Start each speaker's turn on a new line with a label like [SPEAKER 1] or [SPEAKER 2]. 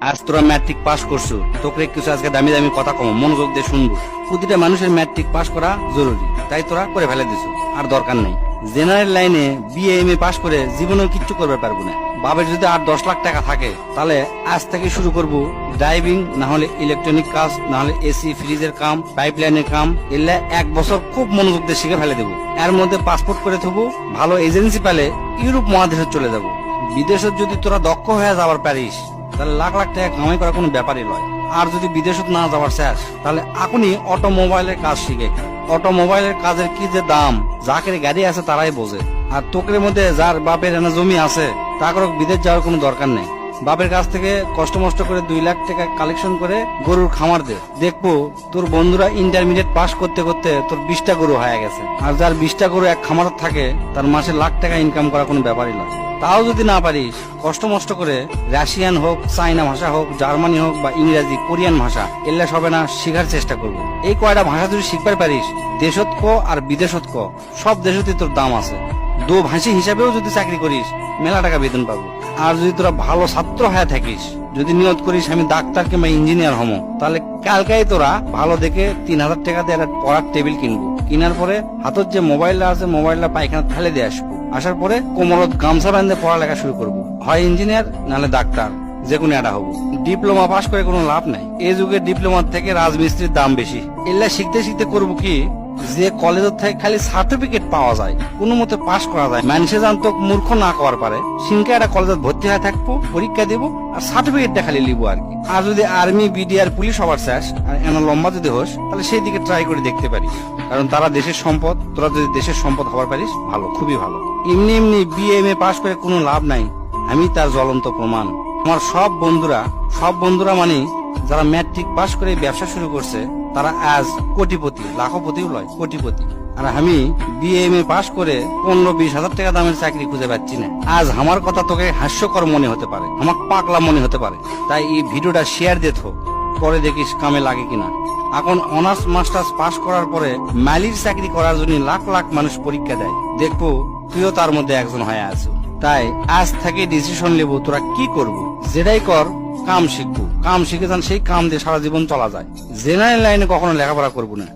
[SPEAKER 1] আজ তোরা matric pass করছো, তোকে কিছু আজকে দামি দামি কথা কম মনোযোগ দিয়ে শুনবো। প্রতিটা মানুষের ম্যাট্রিক পাস করা জরুরি, তাই তোরা করে ফেলে দিছো, আর দরকার নেই। জেনারেল লাইনে বিএ এম এ পাস করে জীবনেও কিচ্ছু করবে পারবো না। বাবার যদি 8-10 লাখ টাকা থাকে, তাহলে আজ থেকে শুরু করবো ড্রাইভিং, না হলে ইলেকট্রনিক কাজ, না হলে এসি ফ্রিজের কাম, পাইপলাইনের কাম। এলে 1 বছর খুব মনোযোগ দিয়ে শিখে ফেলে দেবো। এর মধ্যে পাসপোর্ট করে থবো, ভালো এজেন্সি পেলে ইউরোপ মহাদেশে চলে যাব। বিদেশে যদি তোরা দক্ষ হয়ে যাবার পারিস, তাহলে লাখ লাখ টাকা কামাই করা কোনো ব্যাপারই নয়। আর যদি বিদেশত না যাওয়ার শেষ, তাহলে এখনই অটোমোবাইলের কাজ শিখে। অটোমোবাইলের কাজের কি যে দাম, যাকের গাড়ি আছে তারাই বোঝে। আর তোকের মধ্যে যার বাপের এনে জমি আছে, তাকে বিদেশ যাওয়ার কোনো দরকার নেই। বাপের কাছ থেকে কষ্ট মষ্ট করে 2 লাখ টাকা কালেকশন করে গরুর খামার দে, দেখবো তোর বন্ধুরা ইন্টারমিডিয়েট পাস করতে করতে তোর 20টা গরু হয়ে গেছে। আর যার 20টা গরু এক খামার থাকে, তার মাসে লাখ টাকা ইনকাম করা কোনো ব্যাপারই নয়। তাও যদি না পারিস, কষ্ট মষ্ট করে রাশিয়ান হোক, চাইনা ভাষা হোক, জার্মানি হোক বা ইংরেজি, কোরিয়ান ভাষা, এগুলা সবে না শিখার চেষ্টা করবো। এই কয়টা ভাষা যদি শিখতে পারিস, দেশত ক আর বিদেশত ক, সব দেশতে তোর দাম আছে। দো ভাষী হিসাবেও যদি চাকরি করিস, মেলা টাকা বেতন পাবো। আর যদি তোরা ভালো ছাত্র হয়ে থাকিস, যদি নিয়ত করিস আমি ডাক্তার কিংবা ইঞ্জিনিয়ার হমো, তাহলে কালকাই তোরা ভালো দেখে 3000 টাকা দিয়ে একটা পড়ার টেবিল কিনবো। কেনার পরে হাতত যে মোবাইলটা আছে, মোবাইলটা পায়খানা ফেলে দিয়ে আসবো। আসার পরে কোমরত গামছা বাঁধে পড়ালেখা শুরু করবো। হয় ইঞ্জিনিয়ার, নাহলে ডাক্তার, যে কোনো একটা হবো। ডিপ্লোমা পাস করে কোনো লাভ নাই। এই যুগে ডিপ্লোমার থেকে রাজমিস্ত্রির দাম বেশি। এগুলা শিখতে শিখতে করবো কি, যে কলেজের থেকে খালি সার্টিফিকেট পাওয়া যায়, কোনো মতে পাস করা যায়, মানুষে জানতো মূর্খ না করার পারে, সিনকে একটা কলেজে ভর্তি হয়ে থাকবো, পরীক্ষা দিব, আর সার্টিফিকেটটা খালি লিবো আর কি। আর যদি আর্মি, বিডিআর, পুলিশ সবার শেষ, আর এমন লম্বা যদি হোস, তাহলে সেই দিকে ট্রাই করে দেখতে পারিস। কারণ তারা দেশের সম্পদ, তোরা যদি দেশের সম্পদ হবার পারিস, ভালো, খুবই ভালো। এমনি এমনি বিএ এম এ পাস করে কোনো লাভ নাই, আমি তার জ্বলন্ত প্রমাণ। আমার সব বন্ধুরা মানে যারা ম্যাট্রিক পাস করে ব্যবসা শুরু করছে, তারা আজ কোটিপতি, লাখপতিও লয়, কোটিপতি। আর আমি বিএ এম এ পাস করে 15-20 হাজার টাকা দামের চাকরি খুঁজে পাচ্ছি না। আজ আমার কথা তোকে হাস্যকর মনে হতে পারে, আমার পাগলা মনে হতে পারে, তাই এই ভিডিওটা শেয়ার দিয়ে থো, পরে দেখিস কামে লাগে কিনা। এখন অনার্স মাস্টার্স পাস করার পরে মালির চাকরি করার জন্য লাখ লাখ মানুষ পরীক্ষা দেয়, দেখবো তুইও তার মধ্যে একজন হয়ে আছো। তাই আজ থেকে ডিসিশন নেবো তোরা কি করবো। যেটাই কর, কাম শিখবো, কাম শিখে যান, সেই কাম দিয়ে সারা জীবন চলা যায়। জেনারেল লাইনে কখনো লেখাপড়া করবো না।